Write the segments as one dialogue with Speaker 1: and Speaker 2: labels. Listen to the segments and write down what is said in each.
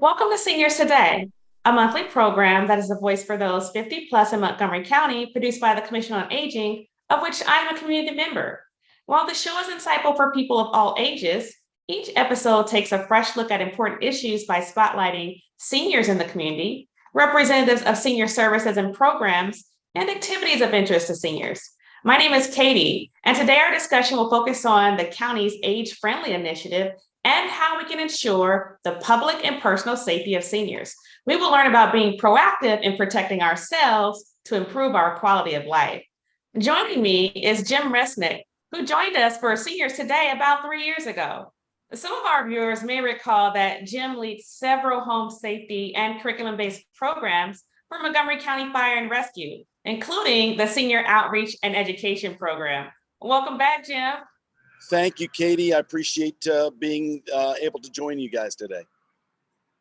Speaker 1: Welcome to Seniors Today, a monthly program that is a voice for those 50 plus in Montgomery County, produced by the Commission on Aging, of which I am a community member. While the show is insightful for people of all ages, each episode takes a fresh look at important issues by spotlighting seniors in the community, representatives of senior services and programs, and activities of interest to seniors. My name is Katie, and today our discussion will focus on the county's age friendly initiative and how we can ensure the public and personal safety of seniors. We will learn about being proactive in protecting ourselves to improve our quality of life. Joining me is Jim Resnick, who joined us for Seniors Today about 3 years ago. Some of our viewers may recall that Jim leads several home safety and curriculum-based programs for Montgomery County Fire and Rescue, including the Senior Outreach and Education Program. Welcome back, Jim.
Speaker 2: Thank you, Katie. I appreciate being able to join you guys today.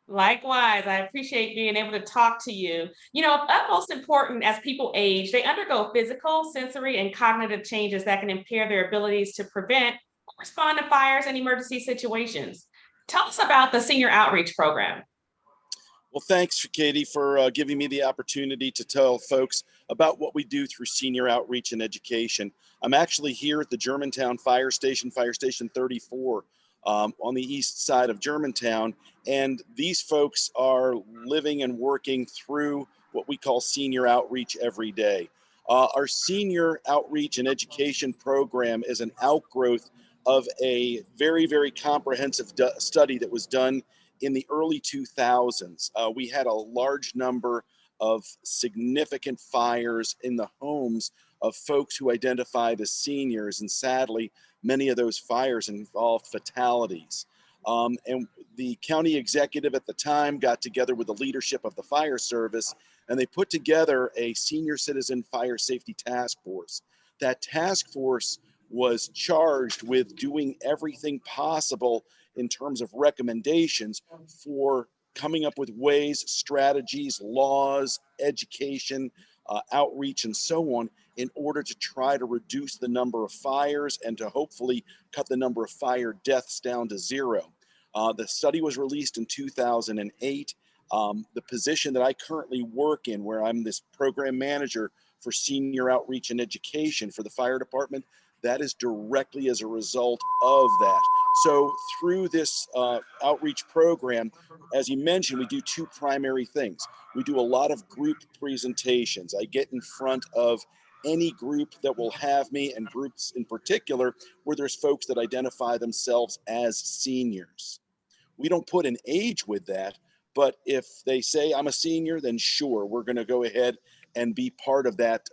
Speaker 1: Likewise, I appreciate being able to talk to you. Of utmost important as people age, they undergo physical, sensory, and cognitive changes that can impair their abilities to prevent or respond to fires and emergency situations. Tell us about the Senior Outreach Program.
Speaker 2: Well, thanks, Katie, for giving me the opportunity to tell folks about what we do through senior outreach and education. I'm actually here at the Germantown Fire Station 34, on the east side of Germantown. And these folks are living and working through what we call senior outreach every day. Our senior outreach and education program is an outgrowth of a very, very comprehensive study that was done in the early 2000s. We had a large number of significant fires in the homes of folks who identified as seniors, and sadly, many of those fires involved fatalities. And the county executive at the time got together with the leadership of the fire service, and they put together a senior citizen fire safety task force. That task force was charged with doing everything possible in terms of recommendations for coming up with ways, strategies, laws, education, outreach, and so on, in order to try to reduce the number of fires and to hopefully cut the number of fire deaths down to zero. The study was released in 2008. The position that I currently work in, where I'm this program manager for senior outreach and education for the fire department, that is directly as a result of that. So through this outreach program, as you mentioned, we do two primary things. We do a lot of group presentations. I get in front of any group that will have me, and groups in particular where there's folks that identify themselves as seniors. We don't put an age with that, but if they say I'm a senior, then sure, we're going to go ahead and be part of that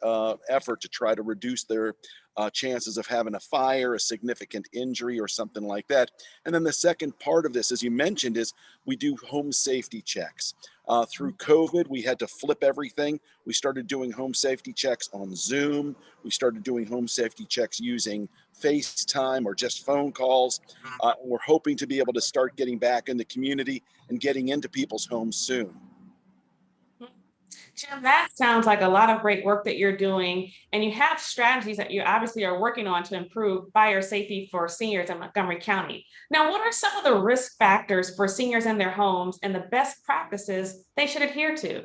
Speaker 2: effort to try to reduce their chances of having a fire, a significant injury, or something like that. And then the second part of this, as you mentioned, is we do home safety checks. Through COVID, we had to flip everything. We started doing home safety checks on Zoom. We started doing home safety checks using FaceTime or just phone calls. We're hoping to be able to start getting back in the community and getting into people's homes soon.
Speaker 1: Jim, that sounds like a lot of great work that you're doing, and you have strategies that you obviously are working on to improve fire safety for seniors in Montgomery County. Now, what are some of the risk factors for seniors in their homes and the best practices they should adhere to?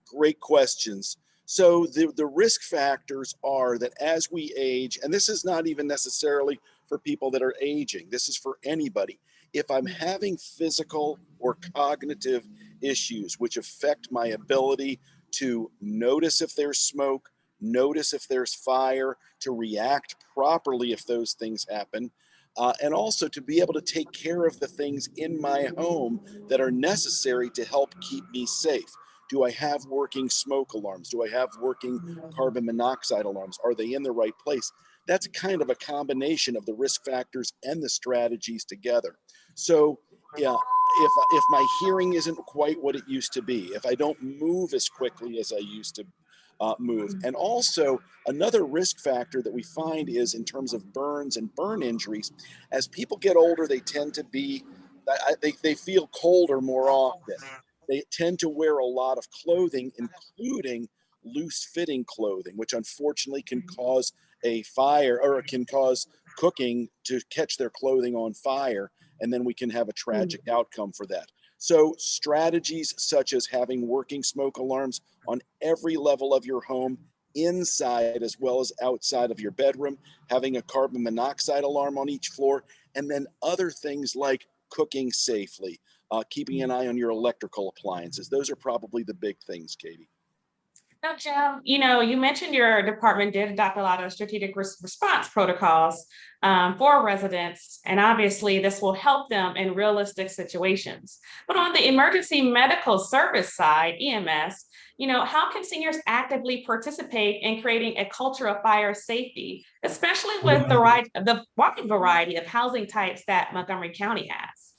Speaker 2: Great questions. So the risk factors are that as we age, and this is not even necessarily for people that are aging, this is for anybody. If I'm having physical or cognitive issues which affect my ability to notice if there's smoke, notice if there's fire, to react properly if those things happen, and also to be able to take care of the things in my home that are necessary to help keep me safe. Do I have working smoke alarms? Do I have working carbon monoxide alarms? Are they in the right place? That's kind of a combination of the risk factors and the strategies together. So yeah, if my hearing isn't quite what it used to be, if I don't move as quickly as I used to move, and also another risk factor that we find is in terms of burns and burn injuries. As people get older, they tend to be, they feel colder more often. They tend to wear a lot of clothing, including loose fitting clothing, which unfortunately can cause a fire, or it can cause cooking to catch their clothing on fire. And then we can have a tragic outcome for that. So strategies such as having working smoke alarms on every level of your home, inside as well as outside of your bedroom, having a carbon monoxide alarm on each floor, and then other things like cooking safely, keeping an eye on your electrical appliances. Those are probably the big things, Katie.
Speaker 1: Now, Jim, you mentioned your department did adopt a lot of strategic response protocols for residents, and obviously this will help them in realistic situations. But on the emergency medical service side, EMS, how can seniors actively participate in creating a culture of fire safety, especially with the wide variety of housing types that Montgomery County has?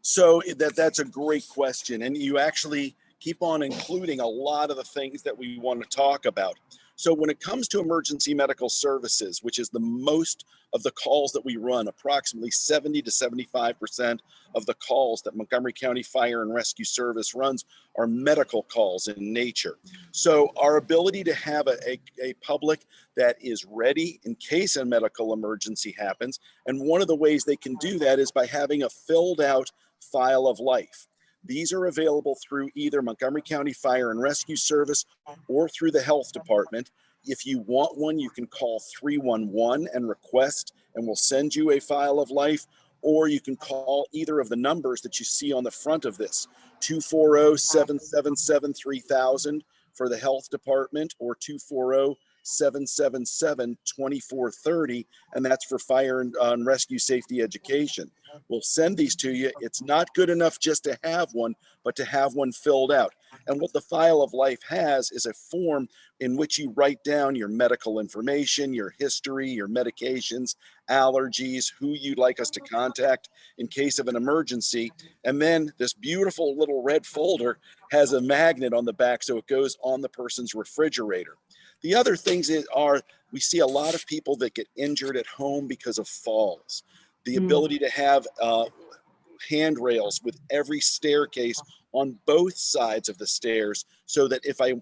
Speaker 2: So that's a great question. And you actually keep on including a lot of the things that we want to talk about. So when it comes to emergency medical services, which is the most of the calls that we run, approximately 70 to 75% of the calls that Montgomery County Fire and Rescue Service runs are medical calls in nature. So our ability to have a public that is ready in case a medical emergency happens, and one of the ways they can do that is by having a filled out file of life. These are available through either Montgomery County Fire and Rescue Service or through the health department. If you want one, you can call 311 and request, and we'll send you a file of life, or you can call either of the numbers that you see on the front of this, 240-777-3000 for the health department, or 240-777-2430, and that's for fire and rescue safety education. We'll send these to you. It's not good enough just to have one, but to have one filled out. And what the file of life has is a form in which you write down your medical information, your history, your medications, allergies, who you'd like us to contact in case of an emergency. And then this beautiful little red folder has a magnet on the back, so it goes on the person's refrigerator. The other things are, we see a lot of people that get injured at home because of falls. The ability to have handrails with every staircase on both sides of the stairs, so that if I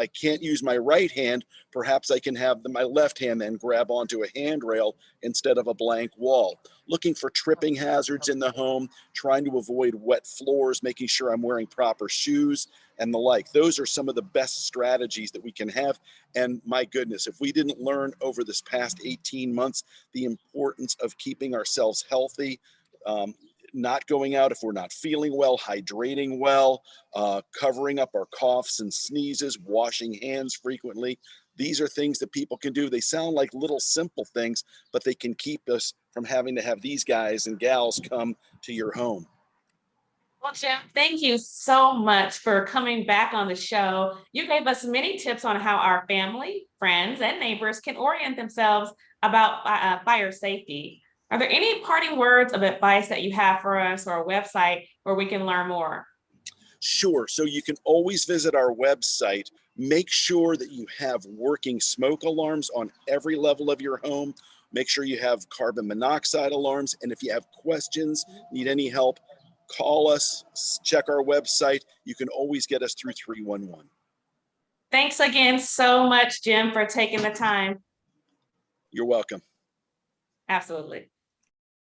Speaker 2: can't use my right hand, perhaps I can have my left hand then grab onto a handrail instead of a blank wall. Looking for tripping hazards in the home, trying to avoid wet floors, making sure I'm wearing proper shoes and the like. Those are some of the best strategies that we can have. And my goodness, if we didn't learn over this past 18 months the importance of keeping ourselves healthy, not going out if we're not feeling well, hydrating well, covering up our coughs and sneezes, washing hands frequently. These are things that people can do. They sound like little simple things, but they can keep us from having to have these guys and gals come to your home.
Speaker 1: Well, Jim, thank you so much for coming back on the show. You gave us many tips on how our family, friends, and neighbors can orient themselves about fire safety. Are there any parting words of advice that you have for us, or a website where we can learn more?
Speaker 2: Sure. So you can always visit our website. Make sure that you have working smoke alarms on every level of your home. Make sure you have carbon monoxide alarms. And if you have questions, need any help, call us, check our website. You can always get us through 311.
Speaker 1: Thanks again so much, Jim, for taking the time.
Speaker 2: You're welcome.
Speaker 1: Absolutely.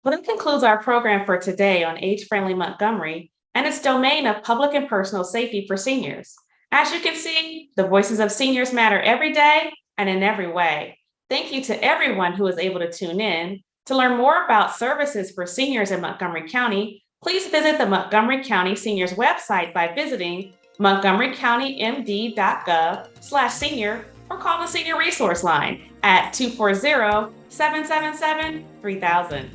Speaker 1: Well, that concludes our program for today on Age-Friendly Montgomery and its domain of public and personal safety for seniors. As you can see, the voices of seniors matter every day and in every way. Thank you to everyone who was able to tune in. To learn more about services for seniors in Montgomery County, please visit the Montgomery County Seniors website by visiting montgomerycountymd.gov/senior, or call the Senior Resource Line at 240-777-3000.